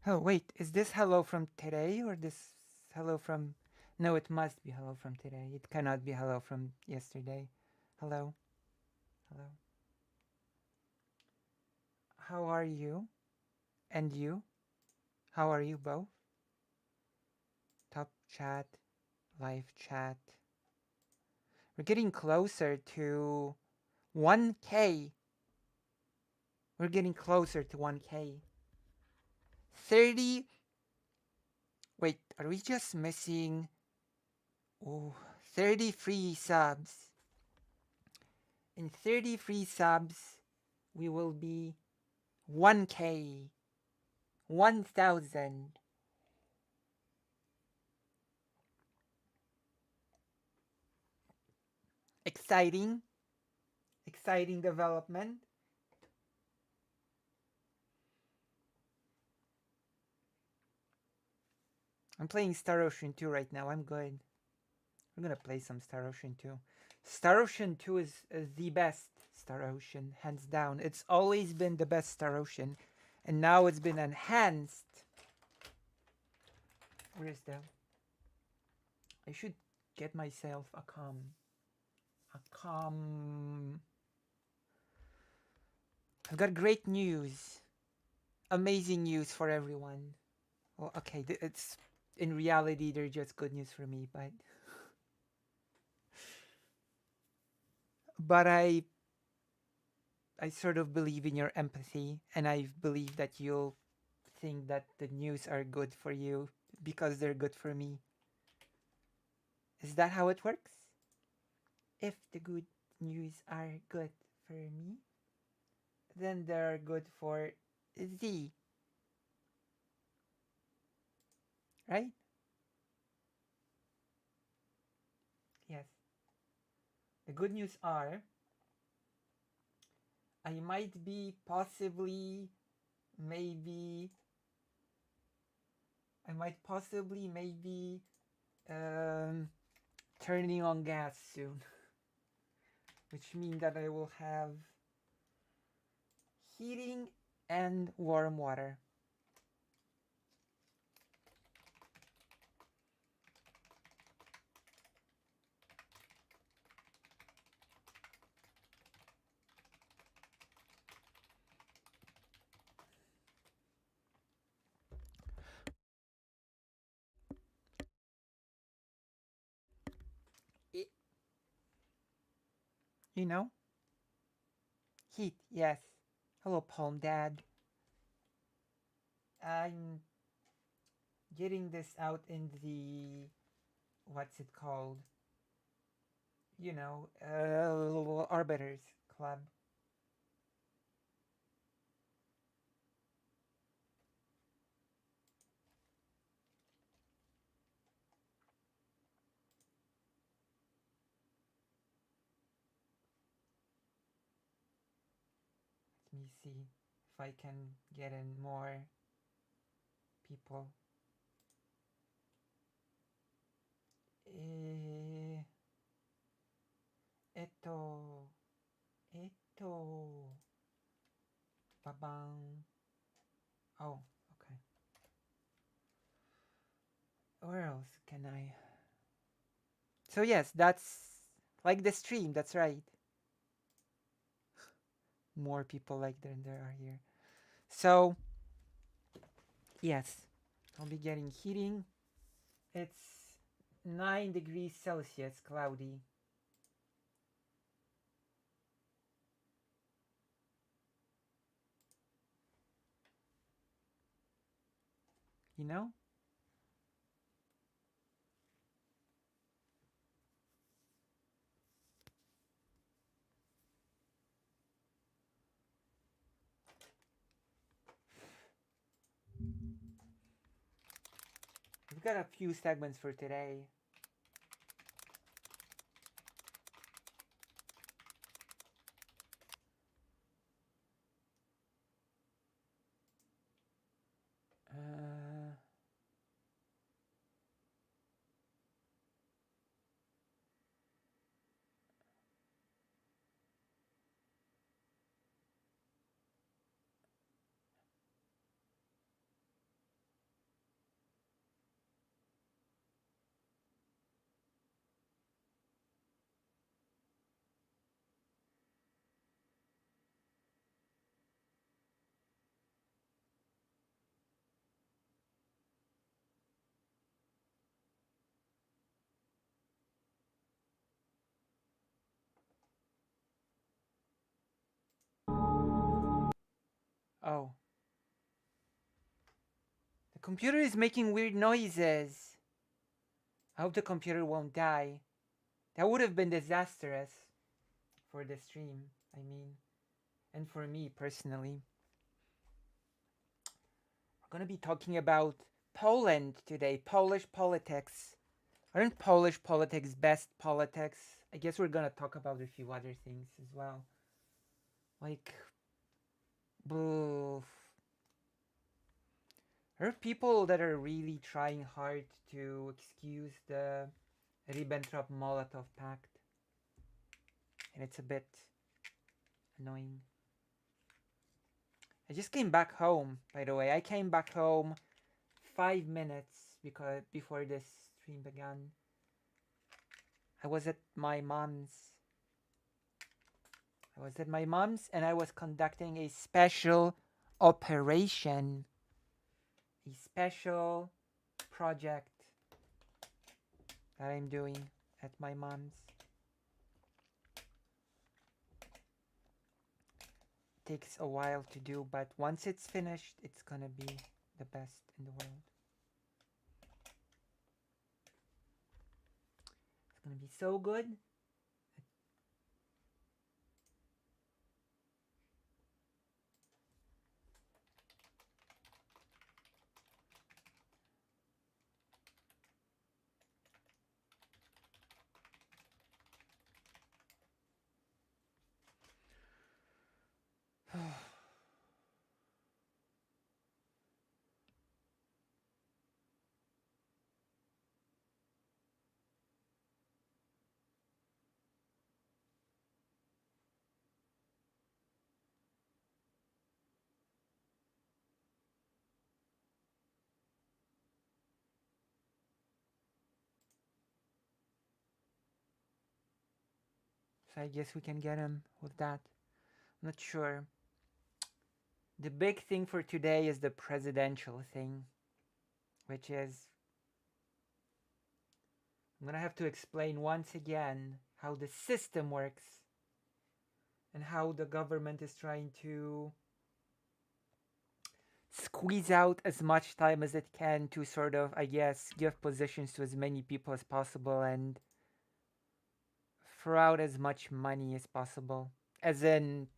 Oh, wait, is this hello from today or this hello from. No, it must be hello from today. It cannot be hello from yesterday. Hello, hello. How are you? And you? How are you both? Top chat, live chat. We're getting closer to 1K. We're getting closer to 1K. 30. Wait, are we just missing. Oh, 30 free subs? In 30 free subs, we will be 1K. 1,000. Exciting. Exciting development. I'm playing Star Ocean 2 right now. I'm good. We're gonna play some Star Ocean 2. Star Ocean 2 is the best Star Ocean, hands down. It's always been the best Star Ocean, and now it's been enhanced. Where is that? I should get myself a calm. A calm. I've got great news. Amazing news for everyone. Well, okay, it's in reality they're just good news for me, but I sort of believe in your empathy, and I believe that you'll think that the news are good for you because they're good for me. Is that how it works? If the good news are good for me, then they're good for thee, right? Yes. The good news are I might be possibly, maybe, I might possibly, maybe, um, turning on gas soon, which means that I will have heating and warm water. I- you know, heat. Yes. Hello, Palm Dad. I'm getting this out in the what's it called? Arbiters Club. Let me see if I can get in more people. Eh, eto, eto, babang. Oh, okay. Where else can I? So yes, that's like the stream. That's right. More people like than there are here. So yes, I'll be getting heating. It's 9 degrees Celsius, cloudy. You know? We've got a few segments for today. Uh, Oh. The computer is making weird noises. I hope the computer won't die. That would have been disastrous for the stream, I mean, and for me personally. We're going to be talking about Poland today, Polish politics. Aren't Polish politics best politics? I guess we're going to talk about a few other things as well. Like, boo. There are people that are really trying hard to excuse the Ribbentrop-Molotov Pact. And it's a bit annoying. I just came back home, by the way. I came back home 5 minutes before this stream began. I was at my mom's. And I was conducting a special operation. A special project that I'm doing at my mom's. Takes a while to do, but once it's finished, it's gonna be the best in the world. It's gonna be so good. So I guess we can get him with that. I'm not sure. The big thing for today is the presidential thing, which is I'm gonna have to explain once again how the system works and how the government is trying to squeeze out as much time as it can to sort of, I guess, give positions to as many people as possible and throw out as much money as possible, as in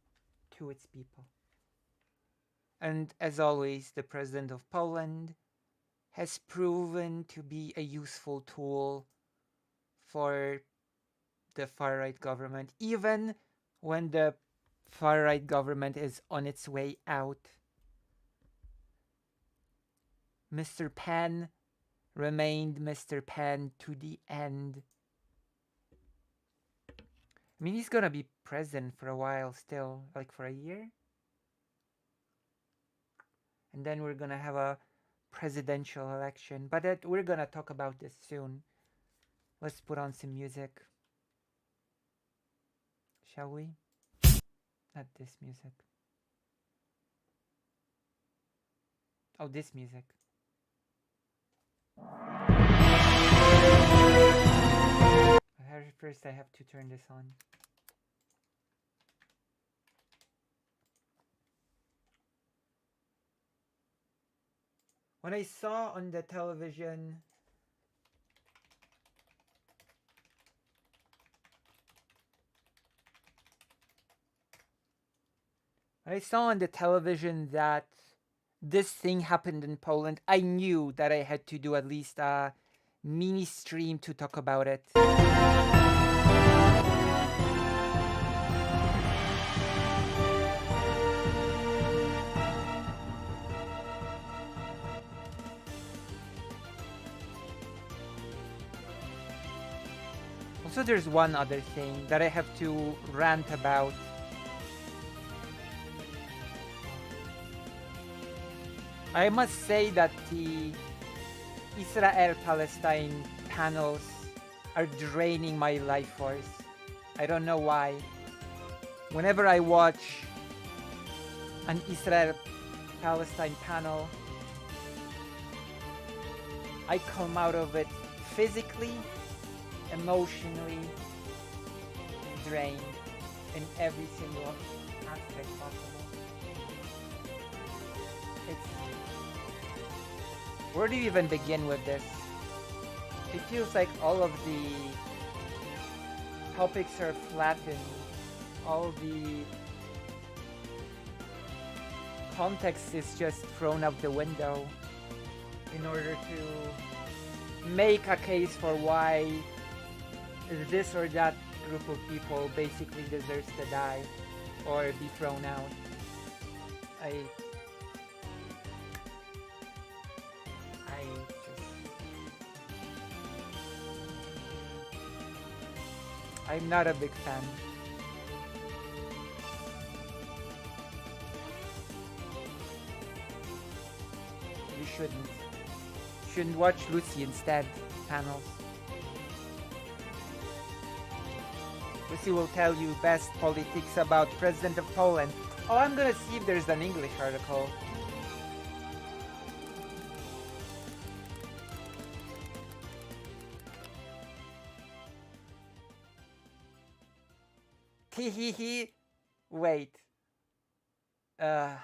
to its people. And as always, the president of Poland has proven to be a useful tool for the far-right government, even when the far-right government is on its way out. Mr. Pan remained Mr. Pan to the end. I mean, he's gonna be president for a while still, like for a year. And then we're gonna have a presidential election. But we're gonna talk about this soon. Let's put on some music. Shall we? Not this music. Oh, this music. First, I have to turn this on. When I saw on the television that this thing happened in Poland, I knew that I had to do at least a mini stream to talk about it. Also, there's one other thing that I have to rant about. I must say that the Israel-Palestine panels are draining my life force. I don't know why. Whenever I watch an Israel-Palestine panel, I come out of it physically, emotionally drained in every single aspect possible. It's where do you even begin with this? It feels like all of the topics are flattened. All the context is just thrown out the window in order to make a case for why this or that group of people basically deserves to die or be thrown out. I I just I'm not a big fan. You shouldn't. Shouldn't watch Lucy instead. Panels. Lucy will tell you best politics about President of Poland. Oh, I'm gonna see if there's an English article. Hehehe. Wait. Uh.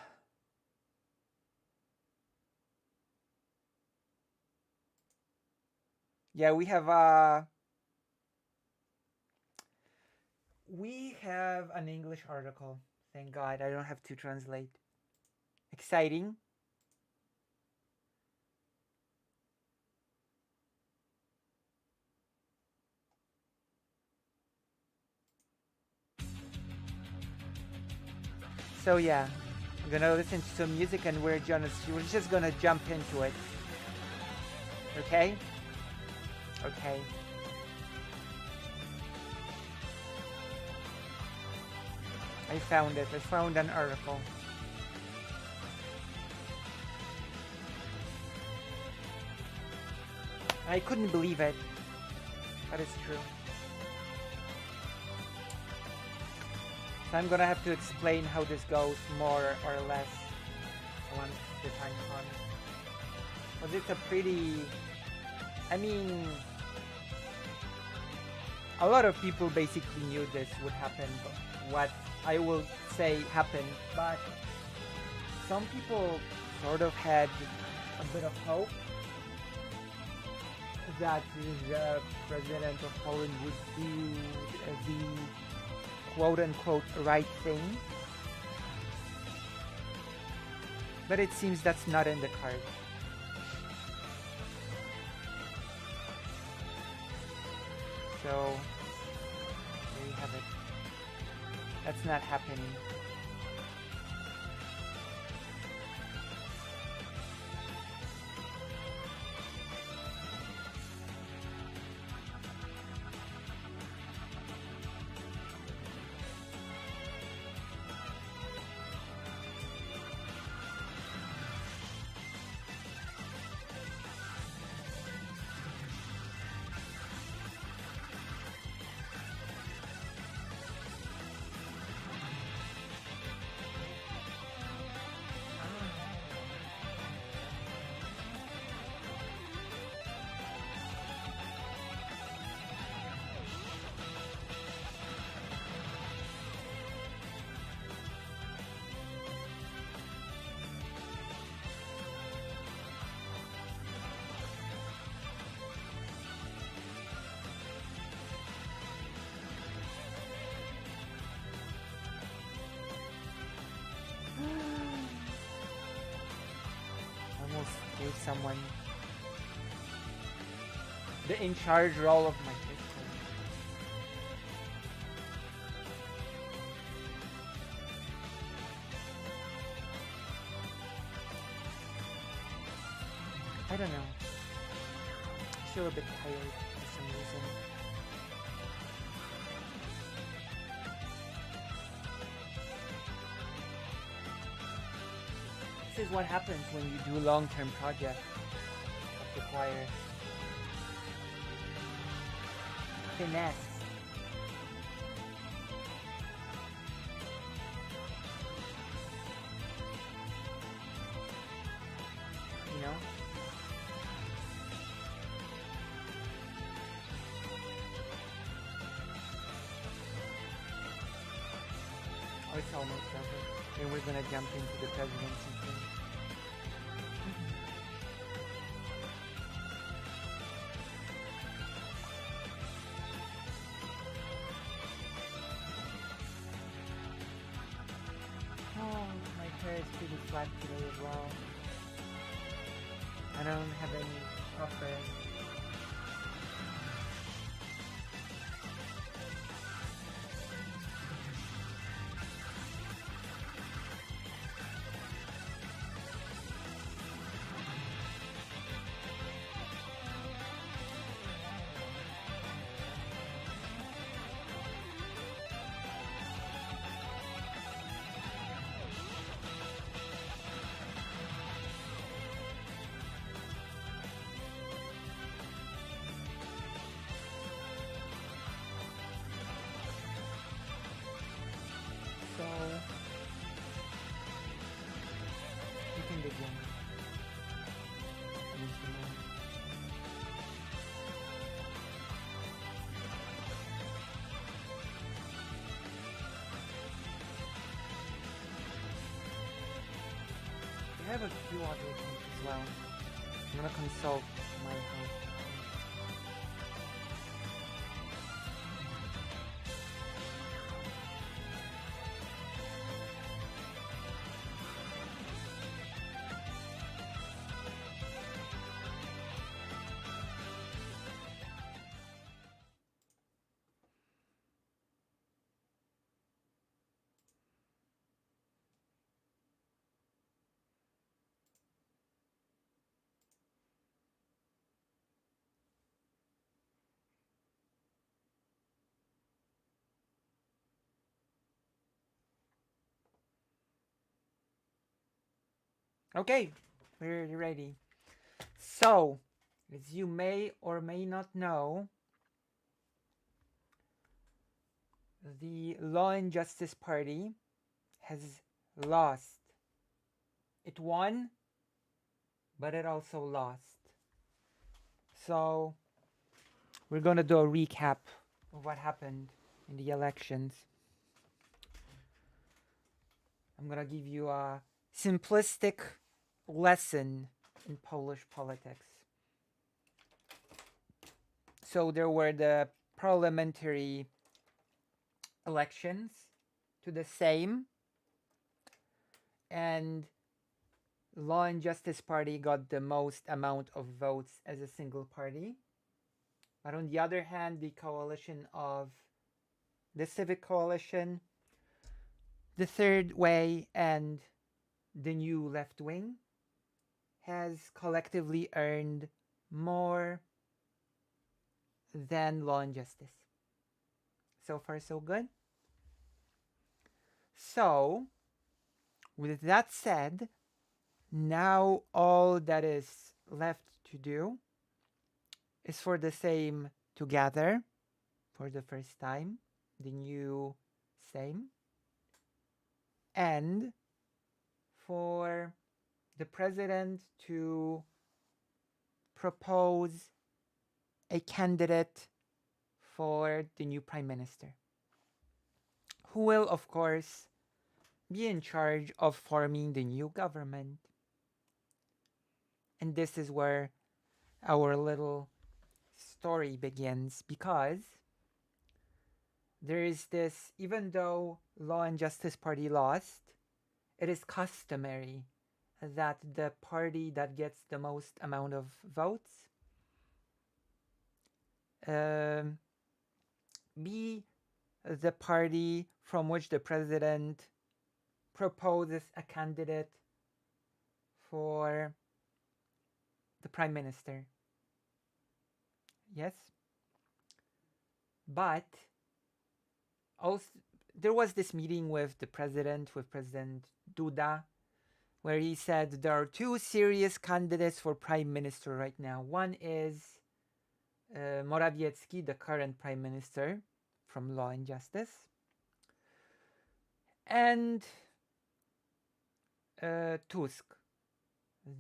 Yeah, we have an English article. Thank God, I don't have to translate. Exciting. So yeah, I'm gonna listen to some music and we're just gonna jump into it. Okay? Okay. I found it. I found an article. I couldn't believe it. But it's true. So I'm gonna have to explain how this goes more or less once the time comes. But it's a pretty... I mean... A lot of people basically knew this would happen, but what I will say happened, but some people sort of had a bit of hope that the president of Poland would do the quote-unquote right thing. But it seems that's not in the cards. So, there you have it. That's not happening. Almost gave someone the in-charge role of my Bitcoin. I don't know. I'm still a bit tired for some reason. This is what happens when you do long-term projects that require finesse. You know? Oh, it's almost over. Then we're gonna jump into the presidency thing. hair is pretty flat today as well. I don't have any offer. So you can begin. Use the mic. We have a few other things as well. I'm gonna consult my house. Okay, we're ready. So, as you may or may not know, the Law and Justice Party has lost. It won, but it also lost. So, we're going to do a recap of what happened in the elections. I'm going to give you a simplistic lesson in Polish politics. So, there were the parliamentary elections to the Sejm, and Law and Justice Party got the most amount of votes as a single party. But on the other hand, the coalition of the Civic Coalition, the Third Way, and the New Left Wing has collectively earned more than Law and Justice. So far, so good. So, with that said, now all that is left to do is for the Sejm to gather for the first time, the new Sejm, and for the president to propose a candidate for the new prime minister, who will, of course, be in charge of forming the new government. And this is where our little story begins, because there is this, even though Law and Justice Party lost, it is customary that the party that gets the most amount of votes be the party from which the president proposes a candidate for the prime minister. Yes? But also, there was this meeting with the president, with President Duda, where he said there are two serious candidates for prime minister right now. One is Morawiecki, the current prime minister from Law and Justice, and Tusk,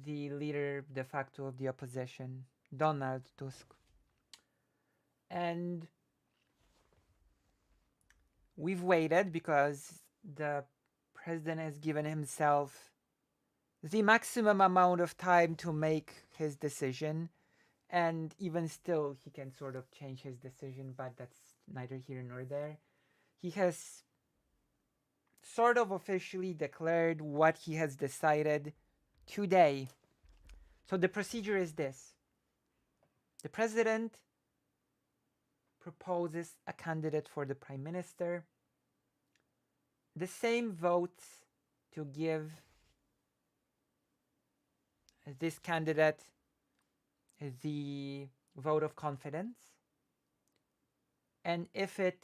the leader de facto of the opposition, Donald Tusk. And we've waited because the president has given himself the maximum amount of time to make his decision, and even still he can sort of change his decision, but that's neither here nor there. He has sort of officially declared what he has decided today. So the procedure is this: the president proposes a candidate for the prime minister. The same votes to give this candidate the vote of confidence. And if the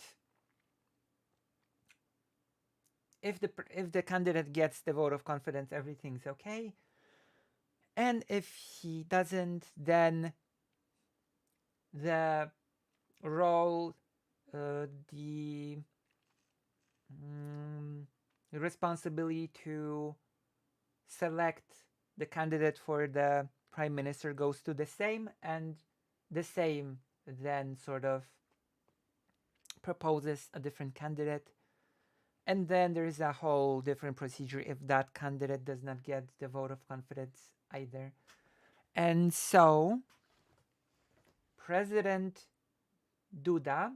candidate gets the vote of confidence, everything's okay. And if he doesn't, then the role, the responsibility to select the candidate for the prime minister goes to the same, and the same then sort of proposes a different candidate. And then there is a whole different procedure if that candidate does not get the vote of confidence either. And so President Duda,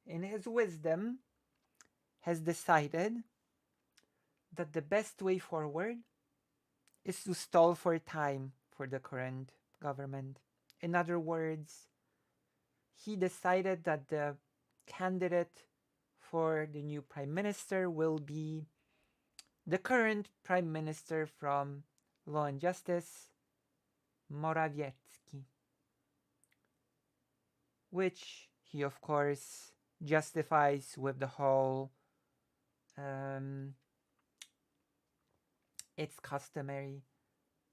in his wisdom, has decided that the best way forward is to stall for time for the current government. In other words, he decided that the candidate for the new prime minister will be the current prime minister from Law and Justice, Morawiecki, which he, of course, justifies with the whole it's customary.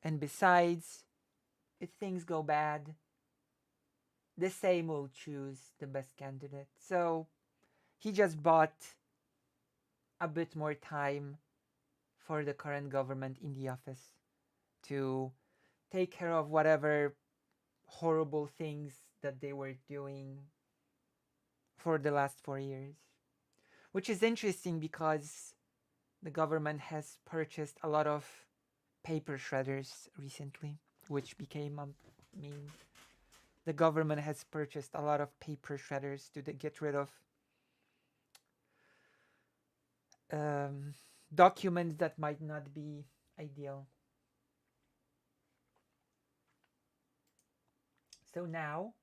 And besides, if things go bad, the same will choose the best candidate. So he just bought a bit more time for the current government in the office to take care of whatever horrible things that they were doing for the last 4 years. Which is interesting because the government has purchased a lot of paper shredders recently, which became a meme. The government has purchased a lot of paper shredders to get rid of documents that might not be ideal. So now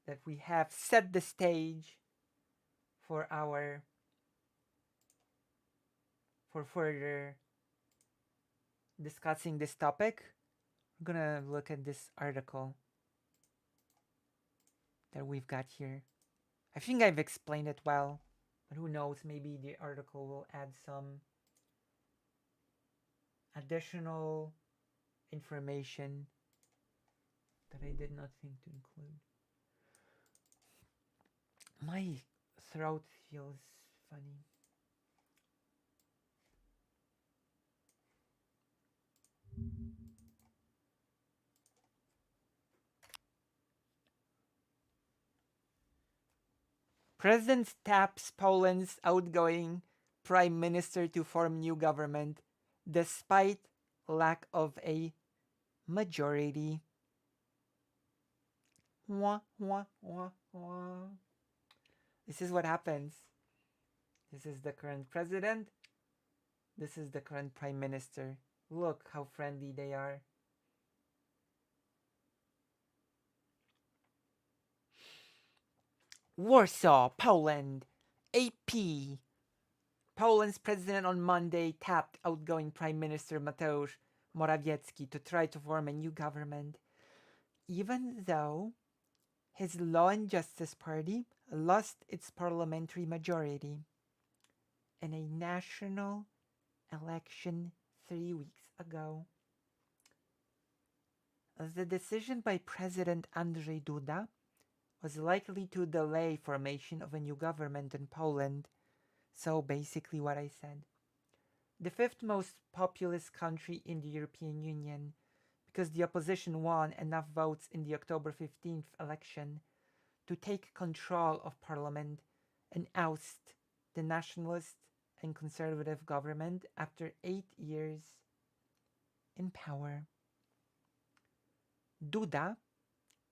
that we have set the stage for further discussing this topic, we're gonna look at this article that we've got here. I think I've explained it well, but who knows, maybe the article will add some additional information that I did not think to include. My throat feels funny. President taps Poland's outgoing prime minister to form new government despite lack of a majority. Wah, wah, wah, wah. This is what happens. This is the current president. This is the current prime minister. Look how friendly they are. Warsaw, Poland. AP. Poland's president on Monday tapped outgoing Prime Minister Mateusz Morawiecki to try to form a new government, even though his Law and Justice Party lost its parliamentary majority in a national election 3 weeks ago. The decision by President Andrzej Duda was likely to delay formation of a new government in Poland. So basically what I said. The fifth most populous country in the European Union, because the opposition won enough votes in the October 15th election to take control of parliament and oust the nationalist and conservative government after 8 years in power. Duda,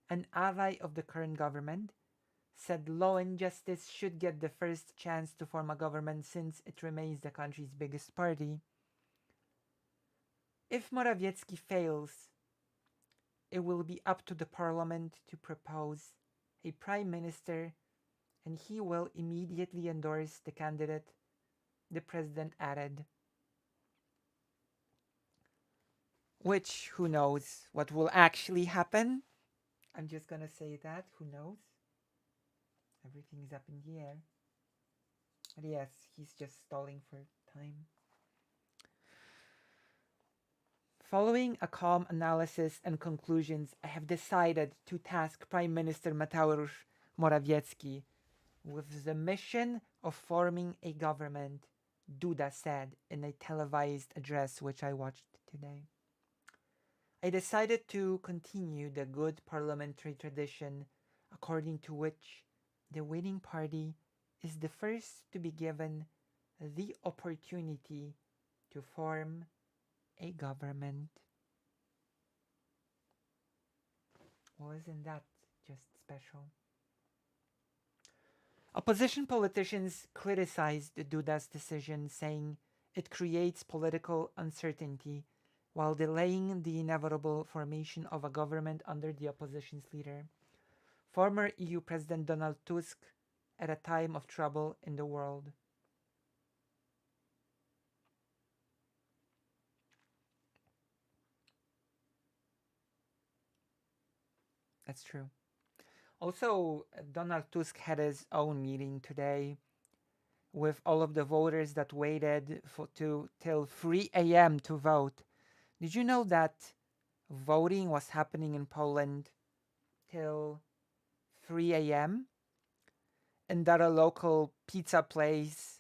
an ally of the current government, said Law and Justice should get the first chance to form a government since it remains the country's biggest party. If Morawiecki fails, it will be up to the parliament to propose a prime minister and he will immediately endorse the candidate, the president added. Which, who knows what will actually happen? I'm just gonna say that, who knows? Everything is up in the air. But yes, he's just stalling for time. Following a calm analysis and conclusions, I have decided to task Prime Minister Mateusz Morawiecki with the mission of forming a government, Duda said in a televised address which I watched today. I decided to continue the good parliamentary tradition according to which the winning party is the first to be given the opportunity to form a government. Well, isn't that just special? Opposition politicians criticized Duda's decision, saying it creates political uncertainty while delaying the inevitable formation of a government under the opposition's leader, former EU President Donald Tusk, at a time of trouble in the world. That's true. Also, Donald Tusk had his own meeting today with all of the voters that waited till 3 a.m. to vote. Did you know that voting was happening in Poland till 3 a.m. and that a local pizza place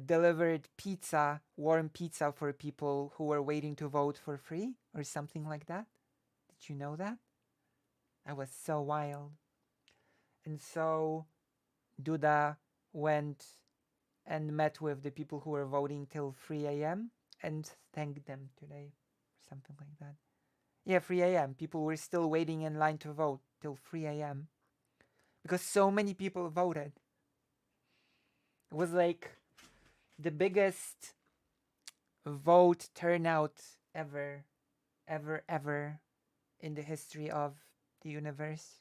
delivered pizza, warm pizza for people who were waiting to vote for free or something like that? Did you know that? I was so wild. And so Duda went and met with the people who were voting till 3 a.m. and thanked them today, something like that. Yeah, 3 a.m. People were still waiting in line to vote till 3 a.m. because so many people voted. It was like the biggest vote turnout ever, ever, ever in the history of the universe.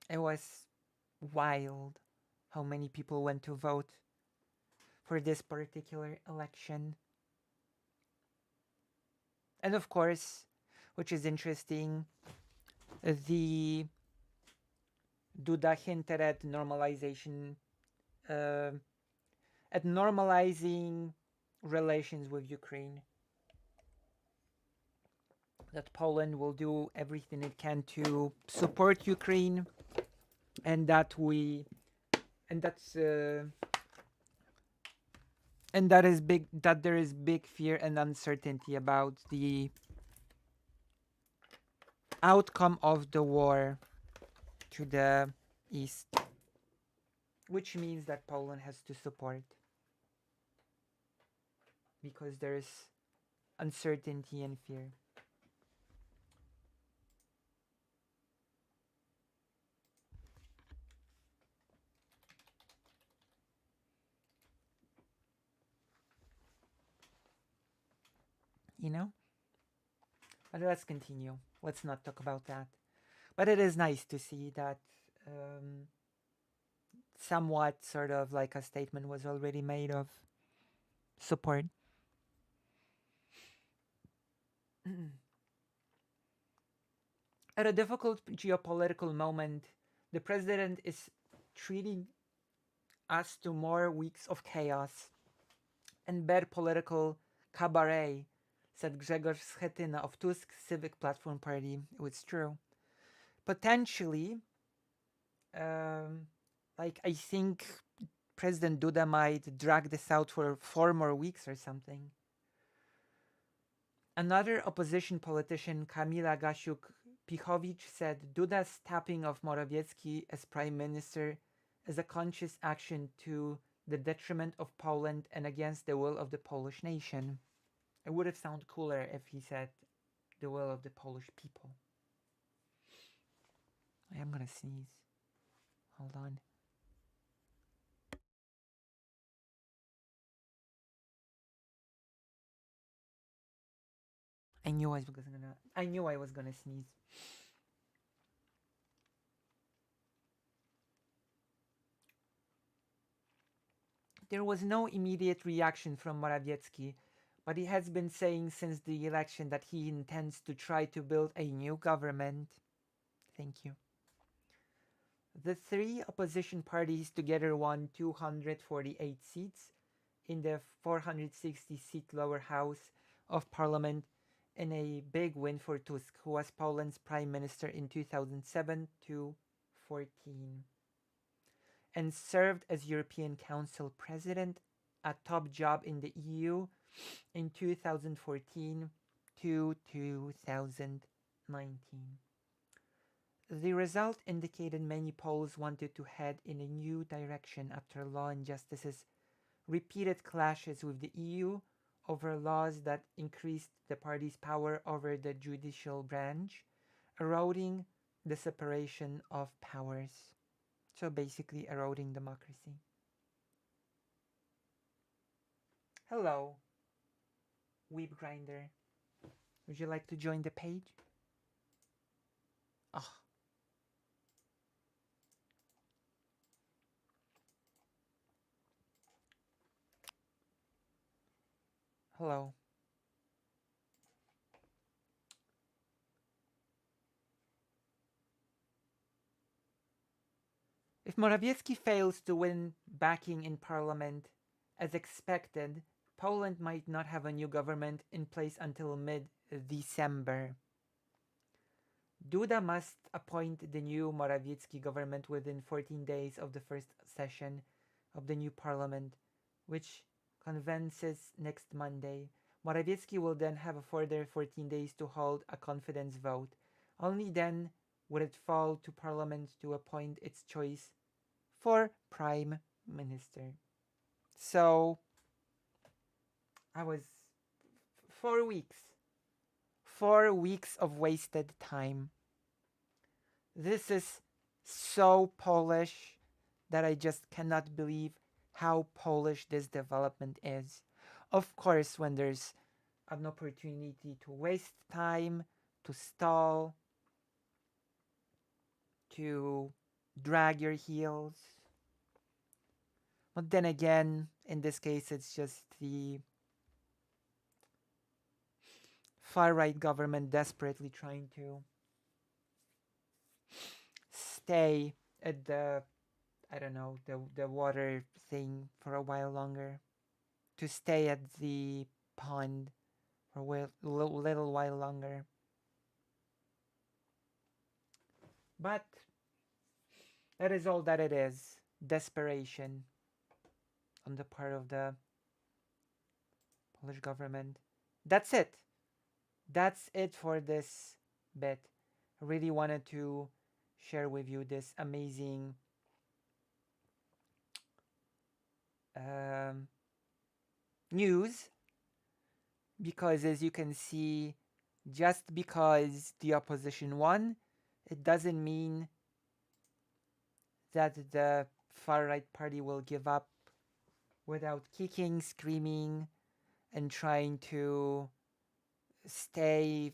It was wild how many people went to vote for this particular election. And of course, which is interesting, the Duda hinted uh, at normalizing relations with Ukraine. That Poland will do everything it can to support Ukraine, and that we, and that's, and that is big. That there is big fear and uncertainty about the outcome of the war to the east, which means that Poland has to support because there's uncertainty and fear. You know? But let's continue. Let's not talk about that. But it is nice to see that somewhat sort of like a statement was already made of support. At a difficult geopolitical moment, the president is treating us to more weeks of chaos and bad political cabaret, said Grzegorz Schetyna of Tusk's Civic Platform Party. It's true. Potentially, like I think President Duda might drag this out for 4 more weeks or something. Another opposition politician, Kamila Gasiuk-Pihowicz, said Duda's tapping of Morawiecki as prime minister is a conscious action to the detriment of Poland and against the will of the Polish nation. It would have sounded cooler if he said the will of the Polish people. I am gonna sneeze. Hold on. I knew I was gonna sneeze. There was no immediate reaction from Morawiecki, but he has been saying since the election that he intends to try to build a new government. Thank you. The three opposition parties together won 248 seats in the 460-seat lower house of parliament in a big win for Tusk, who was Poland's prime minister in 2007 to 14 and served as European Council president, a top job in the EU in 2014 to 2019. The result indicated many Poles wanted to head in a new direction after Law and Justice's repeated clashes with the EU over laws that increased the party's power over the judicial branch, eroding the separation of powers. So basically, eroding democracy. Hello, Weeb Grinder. Would you like to join the page? Oh. Hello. If Morawiecki fails to win backing in parliament, as expected, Poland might not have a new government in place until mid-December. Duda must appoint the new Morawiecki government within 14 days of the first session of the new parliament, which convenes next Monday. Morawiecki will then have a further 14 days to hold a confidence vote. Only then would it fall to parliament to appoint its choice for prime minister. So I was 4 weeks. 4 weeks of wasted time. This is so Polish that I just cannot believe how Polish this development is. Of course, when there's an opportunity to waste time, to stall, to drag your heels. But then again, in this case, it's just the far right government desperately trying to stay at the, I don't know, the water thing for a while longer, to stay at the pond for a little while longer. But that is all that it is. Desperation on the part of the Polish government. That's it. That's it for this bit. I really wanted to share with you this amazing news, because as you can see, just because the opposition won, it doesn't mean that the far right party will give up without kicking, screaming, and trying to stay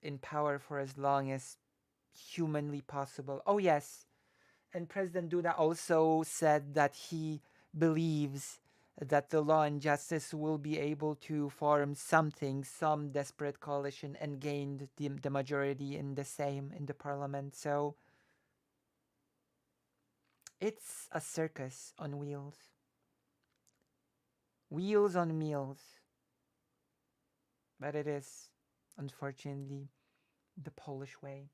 in power for as long as humanly possible. Oh, yes. And President Duda also said that he believes that the Law and Justice will be able to form something, some desperate coalition, and gain the majority in the parliament. So it's a circus on wheels. Wheels on meals. But it is, unfortunately, the Polish way.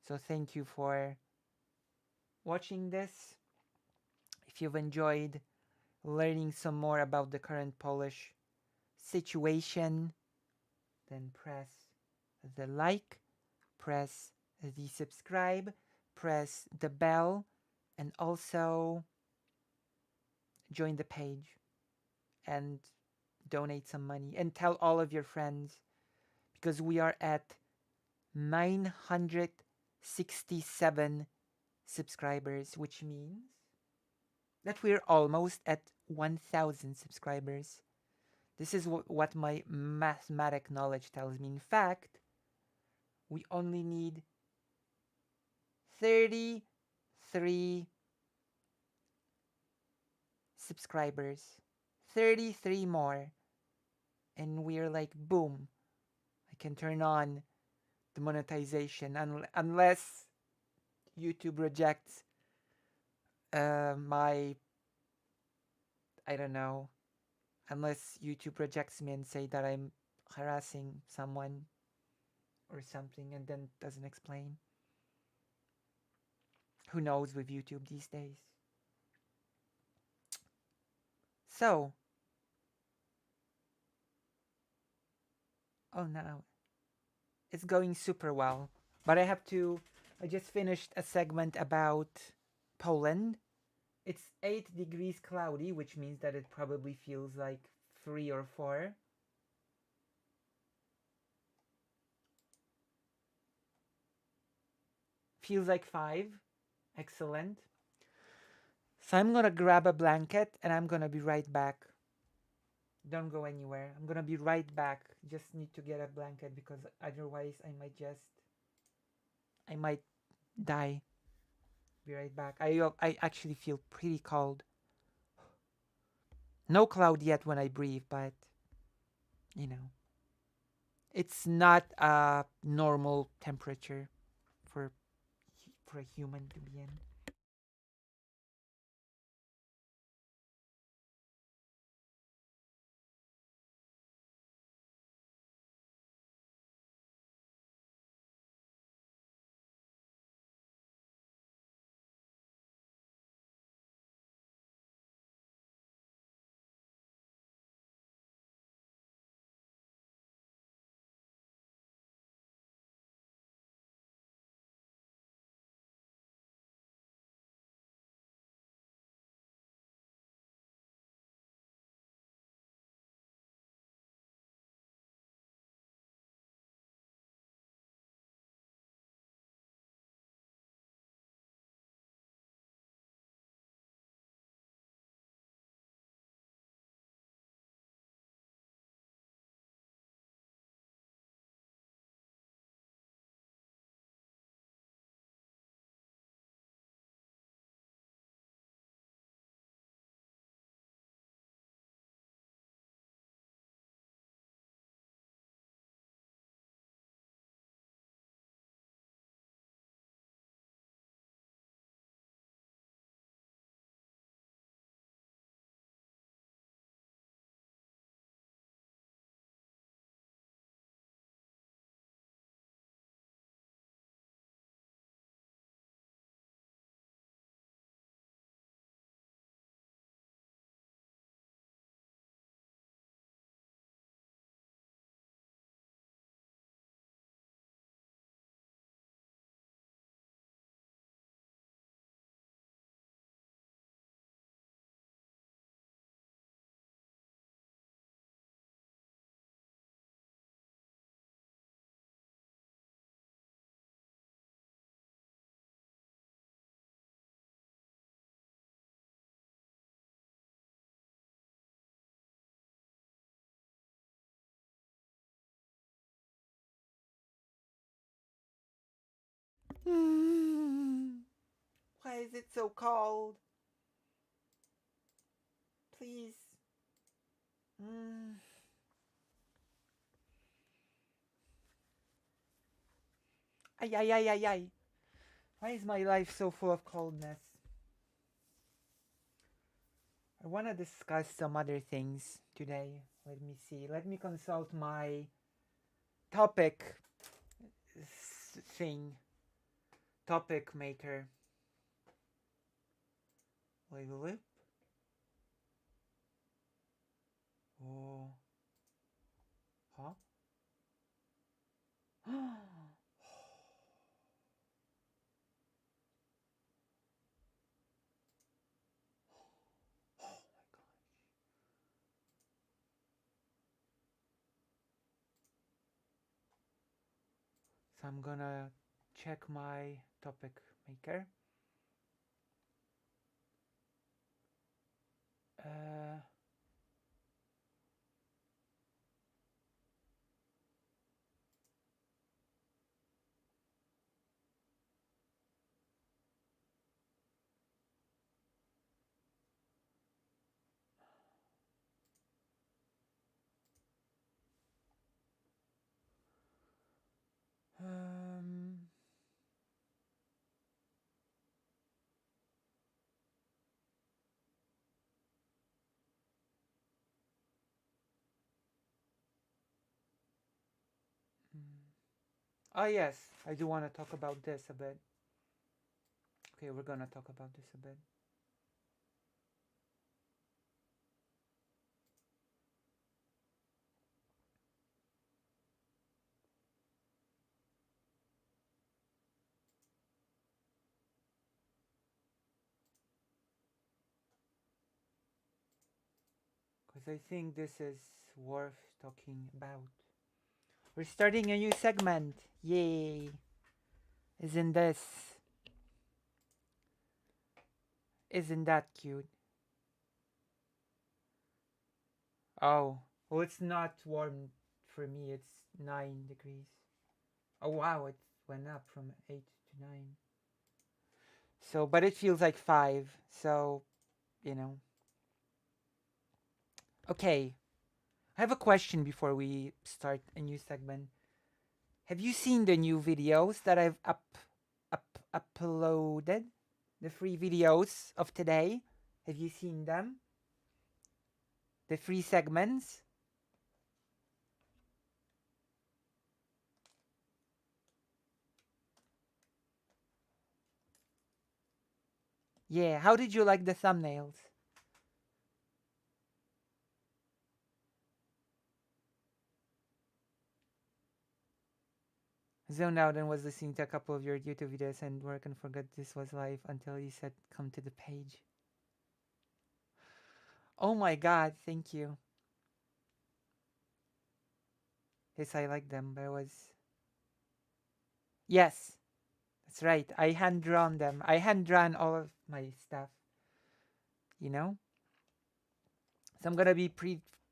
So thank you for watching this. If you've enjoyed learning some more about the current Polish situation, then press the like, press the subscribe, press the bell, and also join the page and donate some money and tell all of your friends, because we are at 967 subscribers, which means that we're almost at 1,000 subscribers. This is what my mathematic knowledge tells me. In fact, we only need 33 subscribers. 33 more. And we're like, boom, I can turn on the monetization unless YouTube rejects my, I don't know, unless YouTube rejects me and say that I'm harassing someone or something and then doesn't explain. Who knows with YouTube these days? So, oh no, it's going super well. But I just finished a segment about Poland. It's 8 degrees cloudy, which means that it probably feels like 3 or 4. Feels like 5. Excellent. So I'm gonna grab a blanket and I'm gonna be right back. Don't go anywhere. I'm gonna be right back. Just need to get a blanket because otherwise I might die. Be right back. I actually feel pretty cold. No cloud yet when I breathe, but you know, it's not a normal temperature for for a human to be in. Why is it so cold? Please. Mm. Ay, ay, ay, ay, ay. Why is my life so full of coldness? I want to discuss some other things today. Let me see. Let me consult my topic thing. Topic maker. Wait, wait. Oh. Huh? Oh my god. So I'm gonna check my topic maker. Uh, um, oh yes, I do want to talk about this a bit. Okay, we're gonna talk about this a bit. Because I think this is worth talking about. We're starting a new segment. Yay! Isn't this? Isn't that cute? Oh, well, it's not warm for me. It's 9 degrees. Oh wow, it went up from 8 to 9. So, but it feels like 5. So, you know. Okay, I have a question before we start a new segment. Have you seen the new videos that I've uploaded? The free videos of today? Have you seen them? The free segments? Yeah, how did you like the thumbnails? Zoned out and was listening to a couple of your YouTube videos and work and forgot this was live until you said come to the page. Oh my god, thank you. Yes, I like them, but I was. Yes, that's right. I hand drawn them. I hand drawn all of my stuff. You know? So I'm gonna be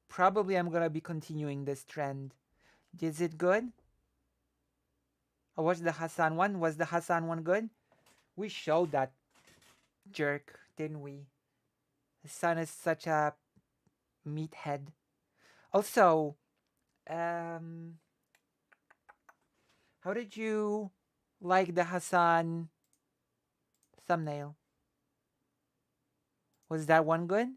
probably I'm gonna be continuing this trend. Is it good? I watched the Hassan one. Was the Hassan one good? We showed that jerk, didn't we? His son is such a meathead. Also, um, how did you like the Hassan thumbnail? Was that one good?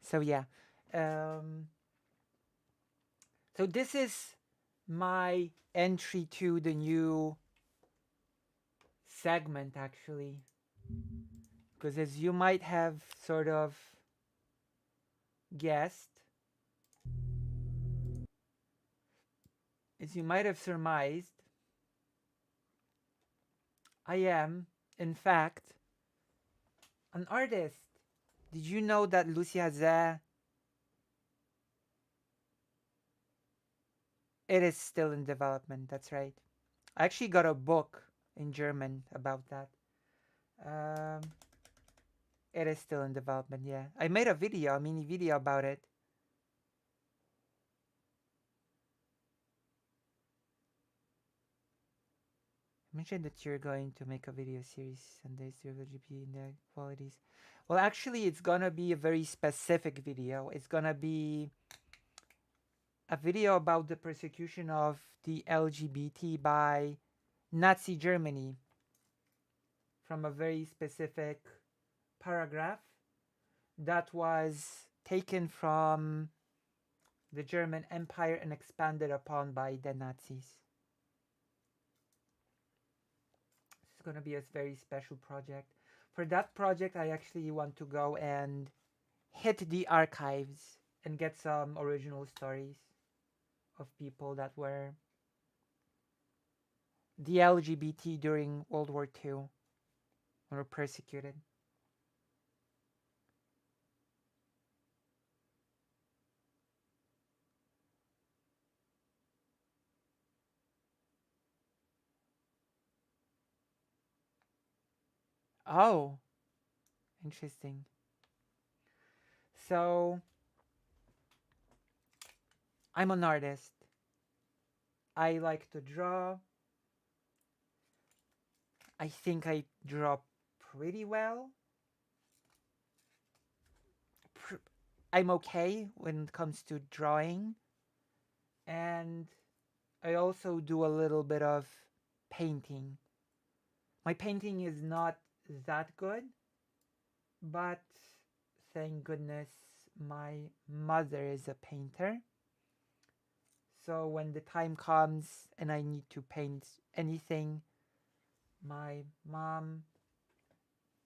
So yeah. Um, so this is my entry to the new segment actually. Because as you might have sort of guessed, as you might have surmised, I am, in fact, an artist. Did you know that Lucy Hazeh, it is still in development, that's right. I actually got a book in German about that. Um, it is still in development, yeah. I made a mini video about it. Mentioned that you're going to make a video series Sundays to LGBT inequalities. Well, actually, it's gonna be a very specific video. It's gonna be a video about the persecution of the LGBT by Nazi Germany from a very specific paragraph that was taken from the German Empire and expanded upon by the Nazis. It's going to be a very special project. For that project, I actually want to go and hit the archives and get some original stories of people that were the LGBT during World War II when were persecuted. Oh, interesting. So, I'm an artist. I like to draw. I think I draw pretty well. Pr- I'm okay when it comes to drawing. And I also do a little bit of painting. My painting is not that good, but thank goodness my mother is a painter. So when the time comes and I need to paint anything, my mom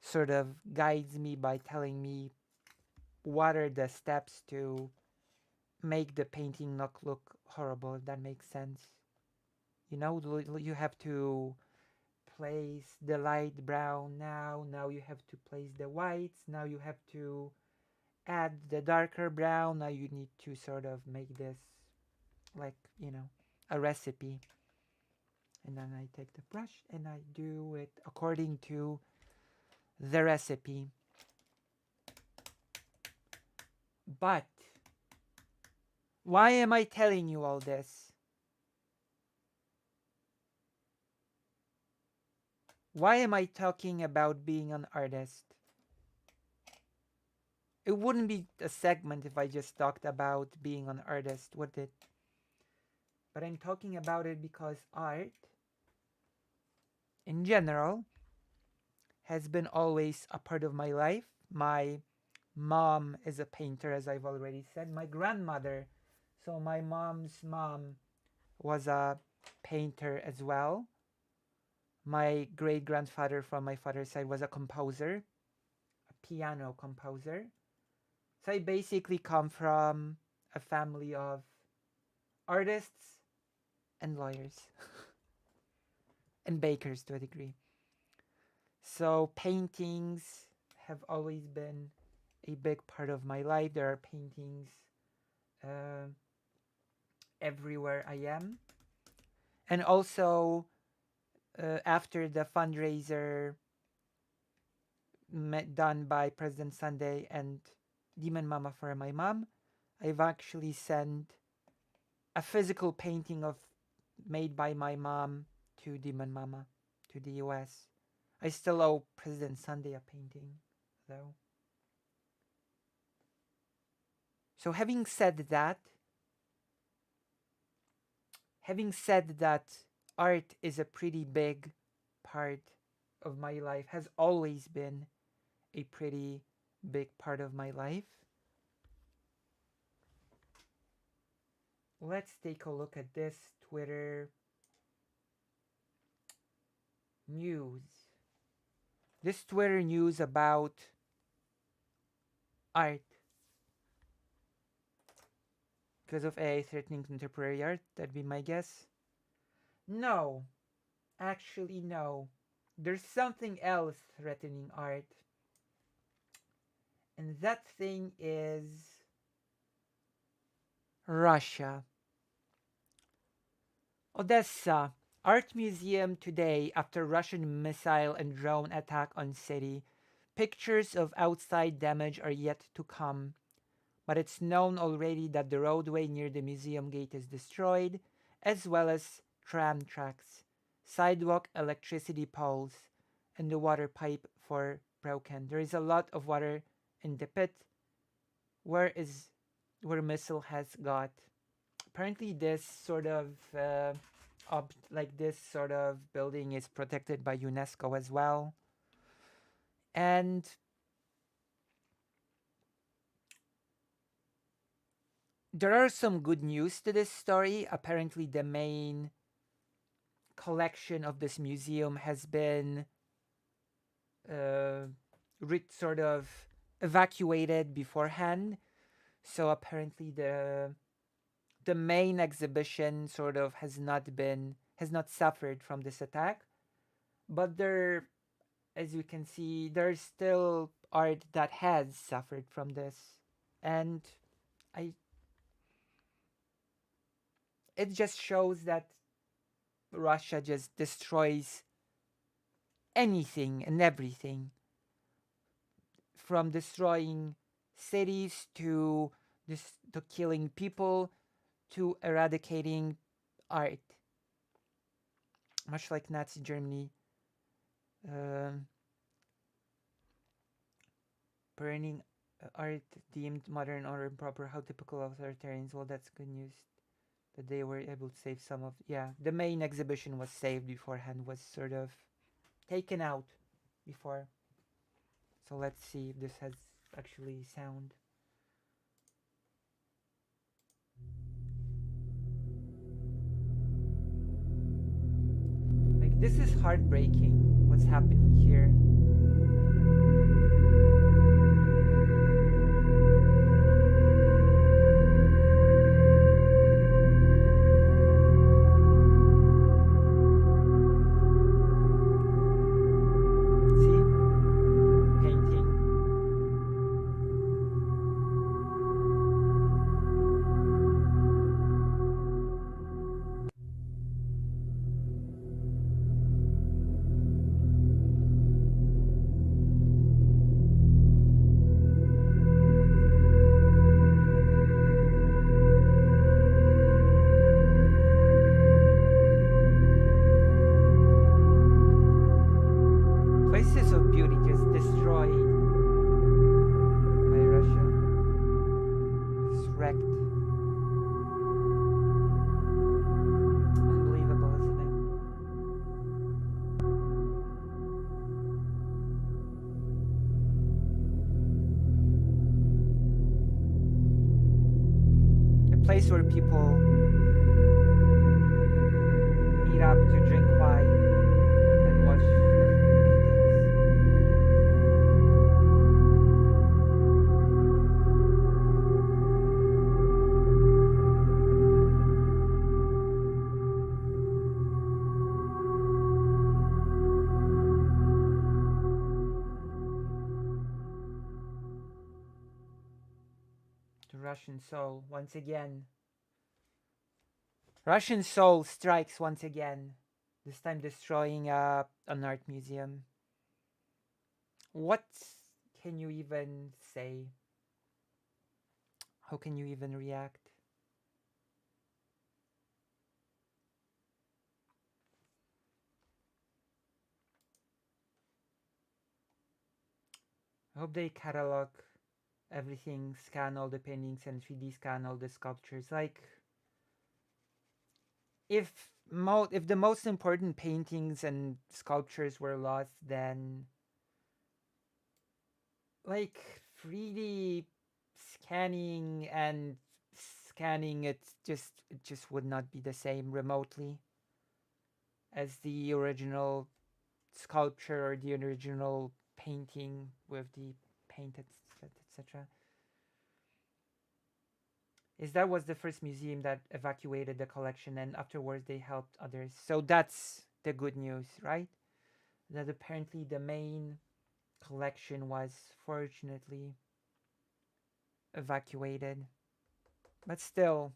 sort of guides me by telling me what are the steps to make the painting not look horrible, if that makes sense. You know, you have to place the light brown now. Now you have to place the whites. Now you have to add the darker brown. Now you need to sort of make this like, a recipe. And then I take the brush and I do it according to the recipe. But why am I telling you all this? Why am I talking about being an artist? It wouldn't be a segment if I just talked about being an artist, would it? But I'm talking about it because art, in general, has been always a part of my life. My mom is a painter, as I've already said. My grandmother, so my mom's mom, was a painter as well. My great grandfather from my father's side was a composer, a piano composer. So I basically come from a family of artists and lawyers and bakers to a degree. So paintings have always been a big part of my life. There are paintings uh, everywhere I am. And also, after the fundraiser done by President Sunday and Demon Mama for my mom, I've actually sent a physical painting of made by my mom to Demon Mama to the US. I still owe President Sunday a painting, though. So having said that, art is a pretty big part of my life, has always been a pretty big part of my life. Let's take a look at this Twitter news. This Twitter news about art because of AI threatening contemporary art. That'd be my guess. No, actually, no. There's something else threatening art, and that thing is Russia. Odessa. Art museum today after Russian missile and drone attack on city. Pictures of outside damage are yet to come, but it's known already that the roadway near the museum gate is destroyed, as well as tram tracks, sidewalk electricity poles, and the water pipe for broken. There is a lot of water in the pit where is where missile has got. Apparently this sort of like this sort of building is protected by UNESCO as well. And there are some good news to this story. Apparently the main collection of this museum has been uh, sort of evacuated beforehand. So apparently the main exhibition sort of has not suffered from this attack, but there, as you can see, there's still art that has suffered from this, and I it just shows that Russia just destroys anything and everything, from destroying cities to this to killing people to eradicating art, much like Nazi Germany, um, burning art deemed modern or improper. How typical of authoritarians. Well, that's good news that they were able to save some of. Yeah, the main exhibition was saved beforehand, was sort of taken out before. So let's see if this has actually sound. Like, this is heartbreaking what's happening here. See? Painting. Places of beauty just destroyed by Russia. Just wrecked. Unbelievable, isn't it? A place where people meet up to drink wine and watch the paintings. The Russian soul once again. Russian soul strikes once again. This time destroying an art museum. What can you even say? How can you even react? I hope they catalog everything, scan all the paintings, and 3D scan all the sculptures. Like, if the most important paintings and sculptures were lost, then like 3D scanning and scanning it just would not be the same remotely as the original sculpture or the original painting with the painted etc. Is that was the first museum that evacuated the collection, and afterwards they helped others. So that's the good news, right? That apparently the main collection was fortunately evacuated. But still,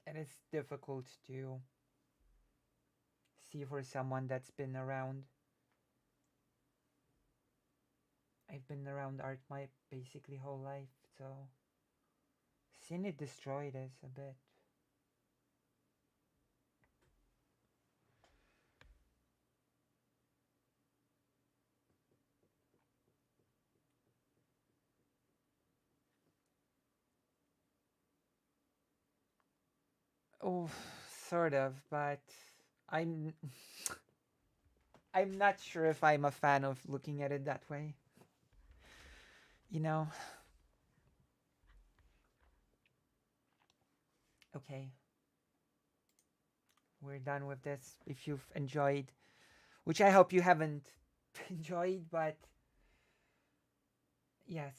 it is difficult to see for someone that's been around. I've been around art my basically whole life, so seeing it destroyed is a bit. Oh, sort of, but I'm I'm not sure if I'm a fan of looking at it that way. You know. Okay, we're done with this. If you've enjoyed, which I hope you haven't enjoyed, but yes,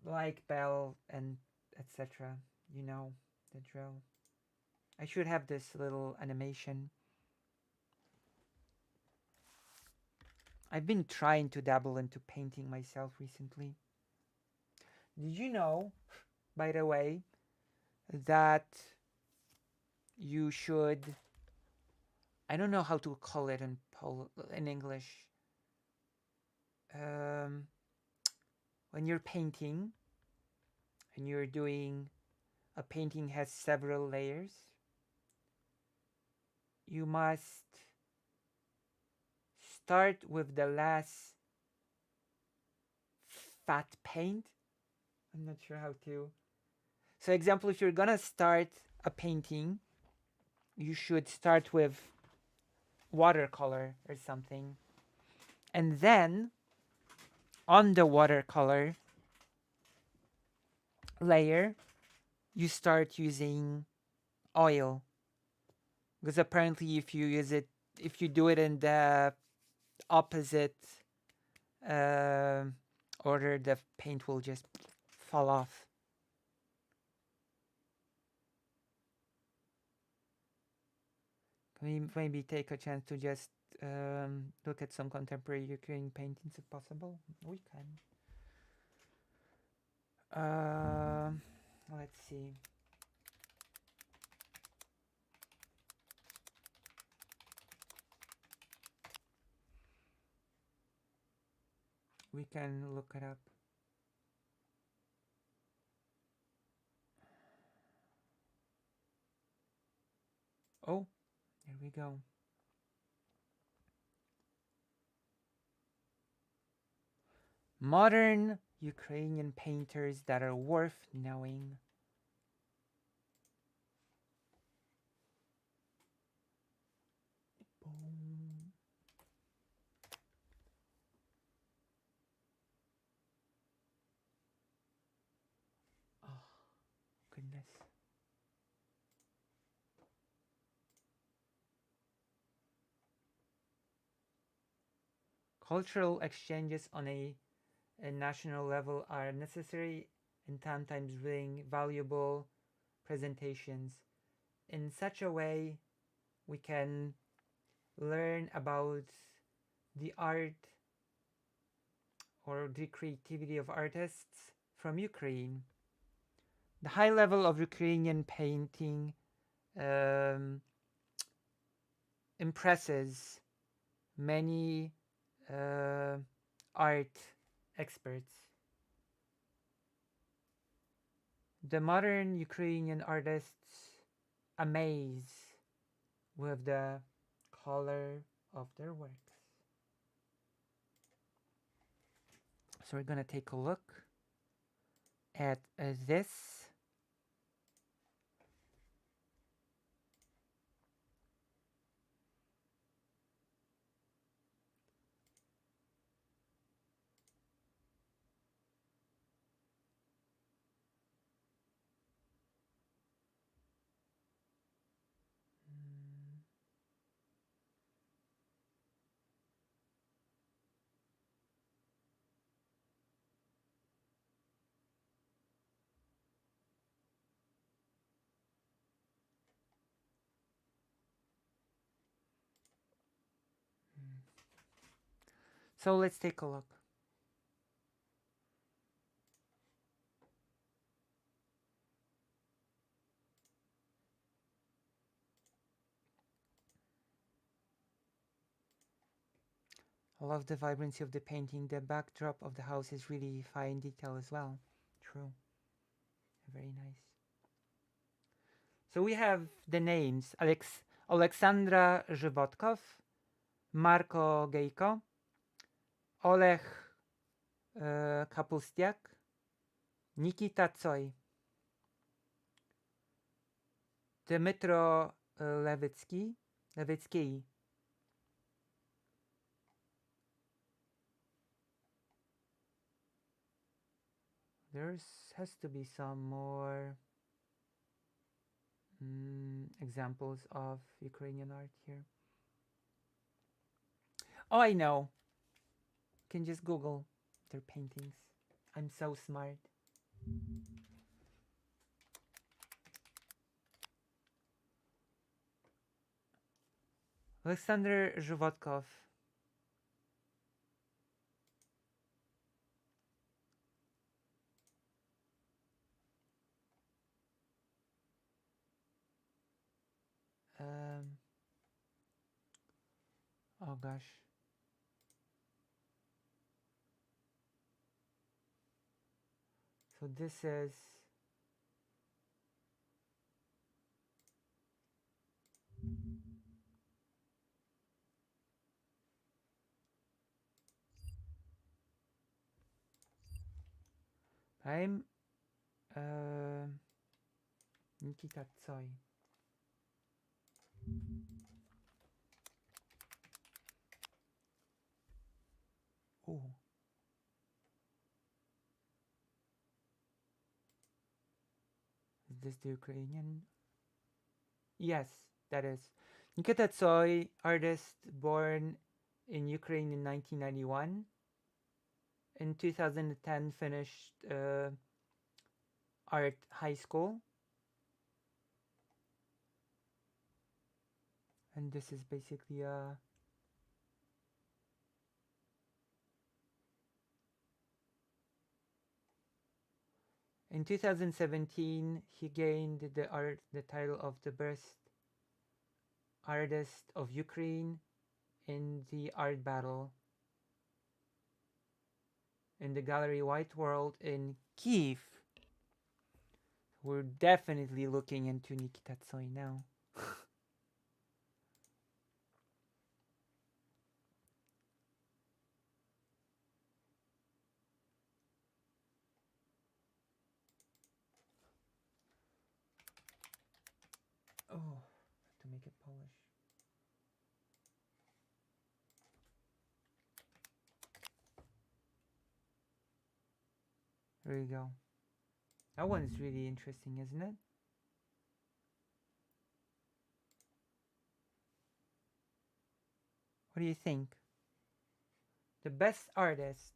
like Bell and etc. You know, the drill. I should have this little animation. I've been trying to dabble into painting myself recently. Did you know, by the way, that you should, I don't know how to call it in English. Um, when you're painting and you're doing a painting has several layers, you must start with the last fat paint. I'm not sure how to. So, example, if you're gonna start a painting, you should start with watercolor or something, and then on the watercolor layer, you start using oil, because apparently, if you do it in the opposite uh, order, the paint will just fall off. Can we maybe take a chance to just look at some contemporary Ukrainian paintings if possible? We can. Let's see. We can look it up. Oh, there we go. Modern Ukrainian painters that are worth knowing. Boom. Oh, goodness. Cultural exchanges on a national level are necessary and sometimes bring valuable presentations. In such a way, we can learn about the art or the creativity of artists from Ukraine. The high level of Ukrainian painting um, impresses many uh, art experts. The modern Ukrainian artists amaze with the color of their works. So we're gonna take a look at this. Mm. So let's take a look. I love the vibrancy of the painting. The backdrop of the house is really fine detail as well. True. Very nice. So we have the names Alexandra Żywotkov, Marko Gejko, Oleg Kapustiak, Nikita Tsoi, Dmytro Levitsky. There has to be some more examples of Ukrainian art here. Oh, I know. You can just Google their paintings. I'm so smart. Alexander Zhivotkov. Um, oh gosh. So this is I'm Nikita Tsoi. Oh, is this the Ukrainian? Yes, that is. Nikita Tsoi, artist born in Ukraine in 1991. In 2010, finished art high school. And this is basically a. In 2017, he gained the title of the best artist of Ukraine in the art battle in the Gallery White World in Kiev. We're definitely looking into Nikita Tsoi now. Oh, have to make it Polish. There you go. That one is really interesting, isn't it? What do you think? The best artist.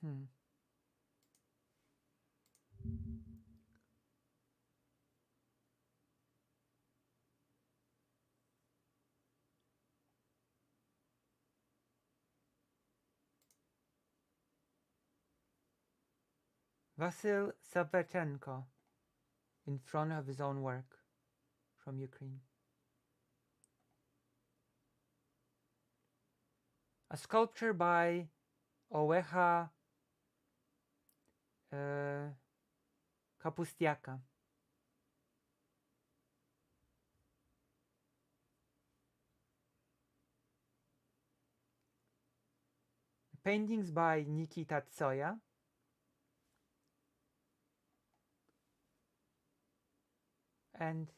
Hmm. Vasil Savchenko, in front of his own work from Ukraine. A sculpture by Oweha Kapustiaka. Paintings by Nikita Tsoya. And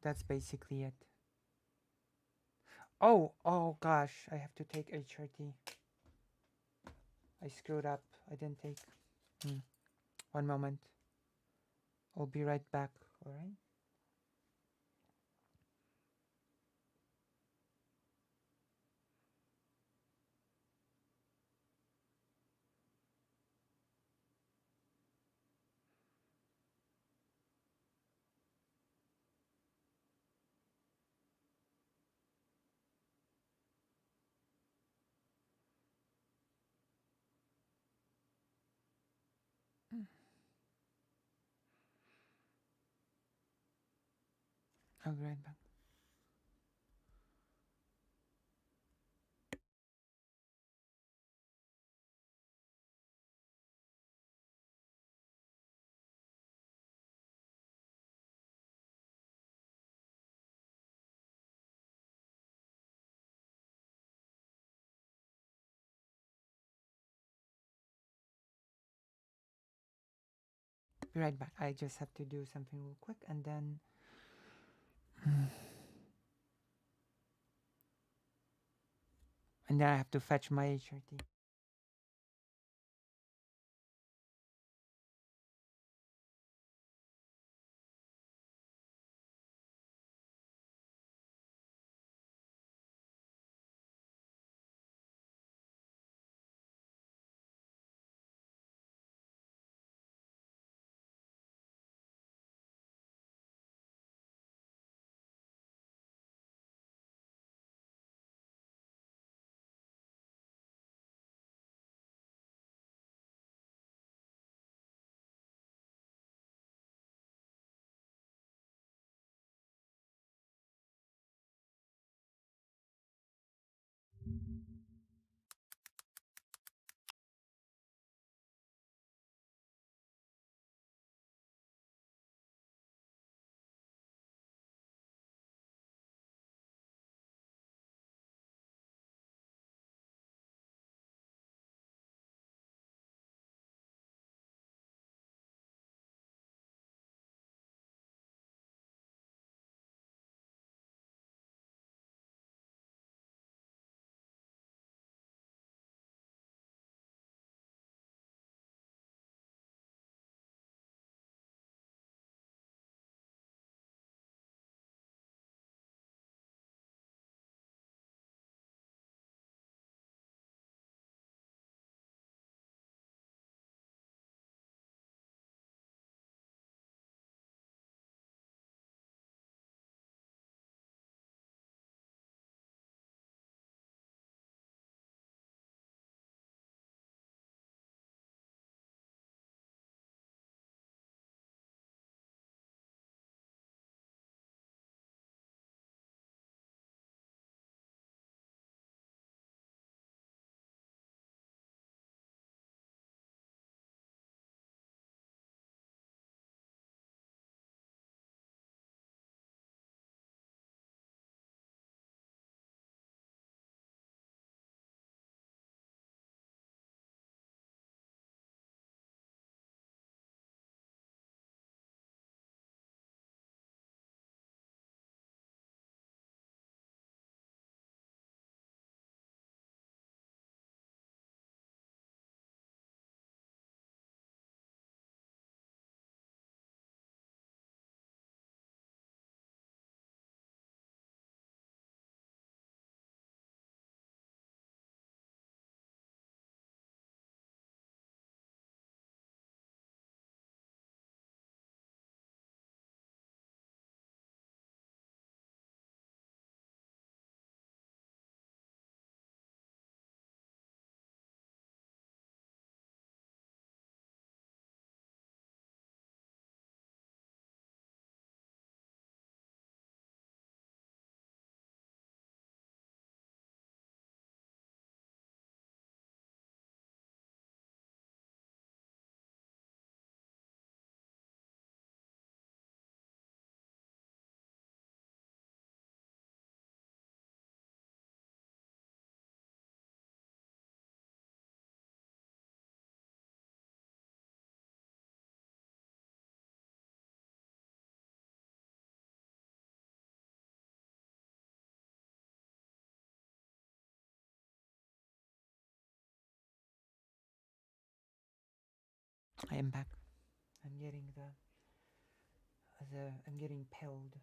that's basically it. Oh gosh, I have to take HRT. I screwed up. I didn't take. 1 moment. I'll be right back, alright? I'll be right back. Be right back. I just have to do something real quick and then. And then I have to fetch my HRT. I am back. I'm getting the I'm getting pilled.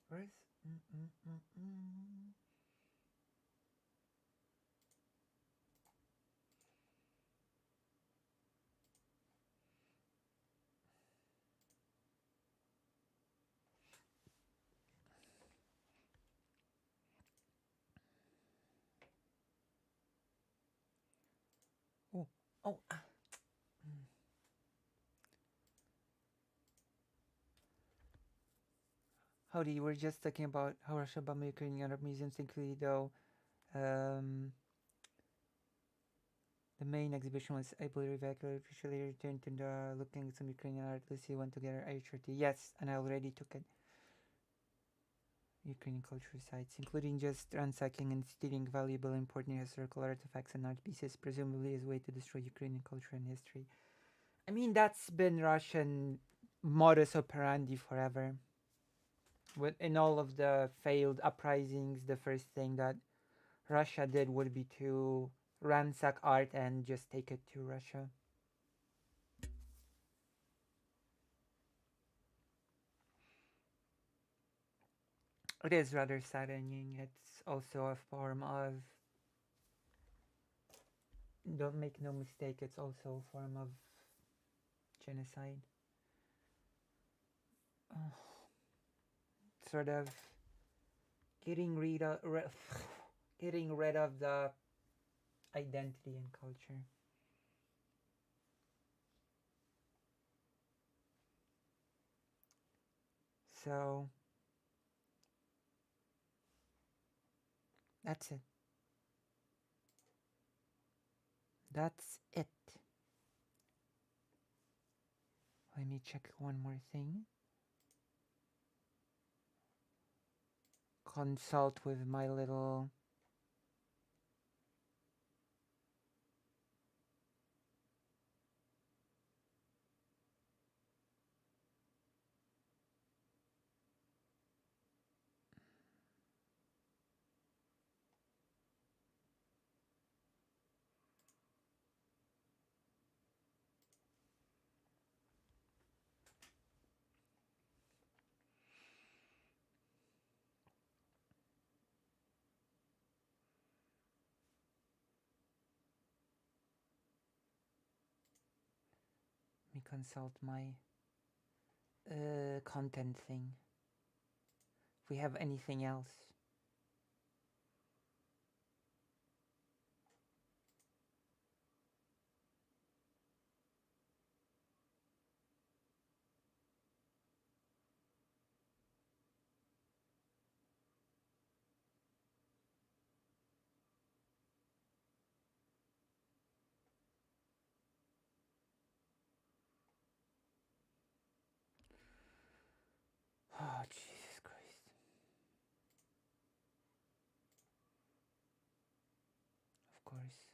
Where's mm, mm, mm, mm. Oh, howdy. We're just talking about how Russia bombed Ukrainian Arab museums, including though um, the main exhibition was able to officially returned to the looking at some Ukrainian art. Lucy went together. Are you sure? Yes, and I already took it. Ukrainian cultural sites, including just ransacking and stealing valuable, important historical artifacts and art pieces, presumably as a way to destroy Ukrainian culture and history. I mean, that's been Russian modus operandi forever. In all of the failed uprisings, the first thing that Russia did would be to ransack art and just take it to Russia. It is rather saddening. It's also a form of, don't make no mistake, it's also a form of genocide. Sort of getting rid of getting rid of the identity and culture. So that's it. That's it. Let me check one more thing. Consult with my little let me consult my content thing. If we have anything else. Oh, Jesus Christ. Of course.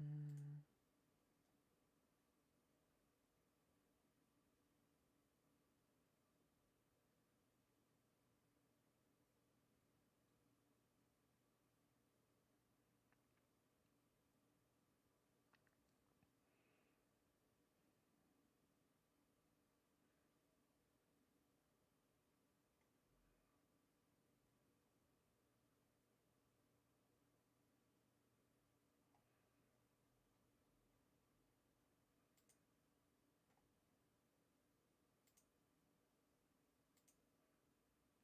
Mm.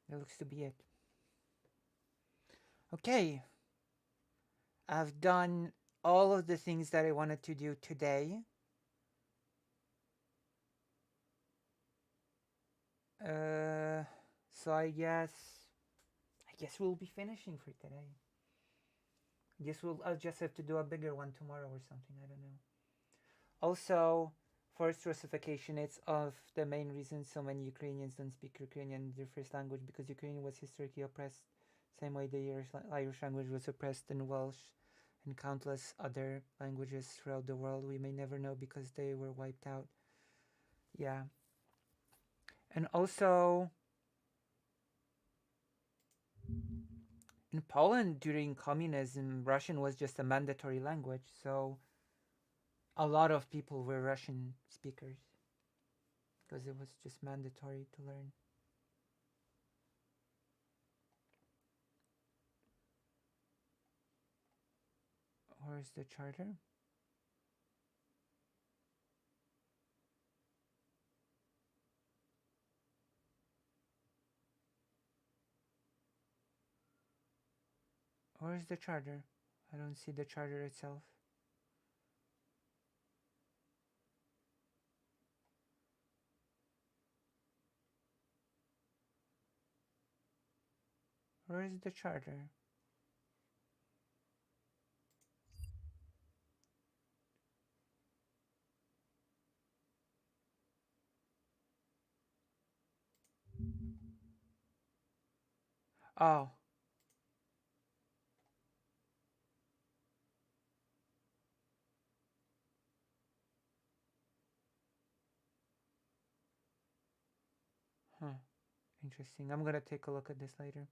That looks to be it. Okay. I've done all of the things that I wanted to do today. Uh, so I guess we'll be finishing for today. I'll just have to do a bigger one tomorrow or something. I don't know. Also, forced Russification. It's of the main reason so many Ukrainians don't speak Ukrainian their first language because Ukrainian was historically oppressed, same way the Irish language was oppressed, and Welsh, and countless other languages throughout the world. We may never know because they were wiped out. Yeah, and also in Poland during communism, Russian was just a mandatory language, so a lot of people were Russian speakers because it was just mandatory to learn. Where's the charter? Where's the charter? I don't see the charter itself. Where's the charter? Oh, huh. Interesting. I'm gonna take a look at this later.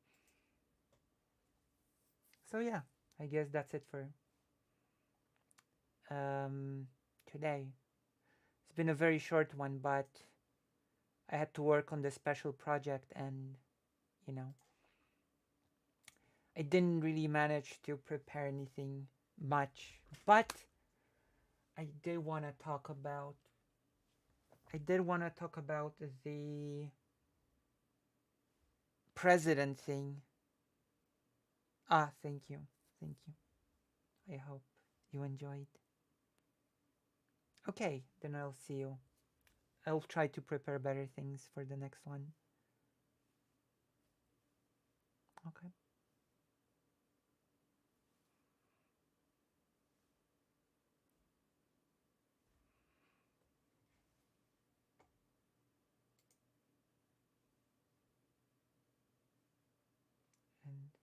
So yeah, I guess that's it for um, today. It's been a very short one, but I had to work on this special project, and you know, I didn't really manage to prepare anything much. But I did want to talk about. I did want to talk about the president thing. Ah, thank you, thank you. I hope you enjoyed. Okay, then I'll see you. I'll try to prepare better things for the next one. Okay.